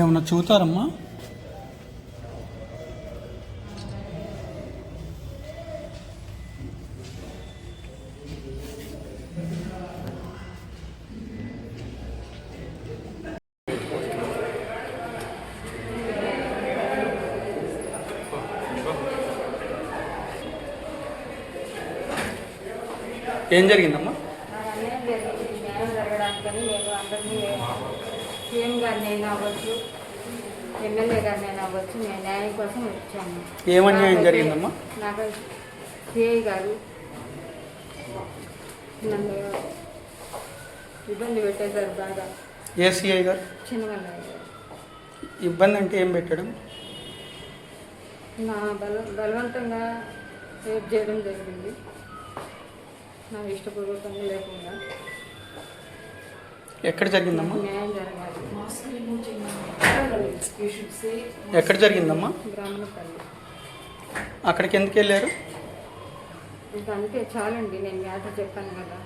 ఏమన్నా చూతారమ్మా? ఏం జరిగిందమ్మా? సీఎం గారినైనా అవ్వచ్చు, ఎమ్మెల్యే గారినైనా అవ్వచ్చు, నేను న్యాయం కోసం వచ్చాను. ఏమన్యాయం జరిగిందమ్మా? నాకు సిఐ గారు నన్ను ఇబ్బంది పెట్టేశారు బాగా. ఏ సిఐ గారు? చిన్నమల్లయ్య గారు. ఇబ్బంది అంటే ఏం పెట్టడం? నా బలవంతంగా రేప్ చేయడం జరిగింది, నా ఇష్టపూర్వకంగా లేకుండా. ఎక్కడ జరిగిందమ్మా? న్యాయం జరగాలి. ఎక్కడ జరిగిందమ్మా? బ్రాహ్మణపల్లి. అక్కడికి ఎందుకు వెళ్ళారు? ఇంకంతే చాలండి, నేను మ్యాటర్ చెప్పాను కదా.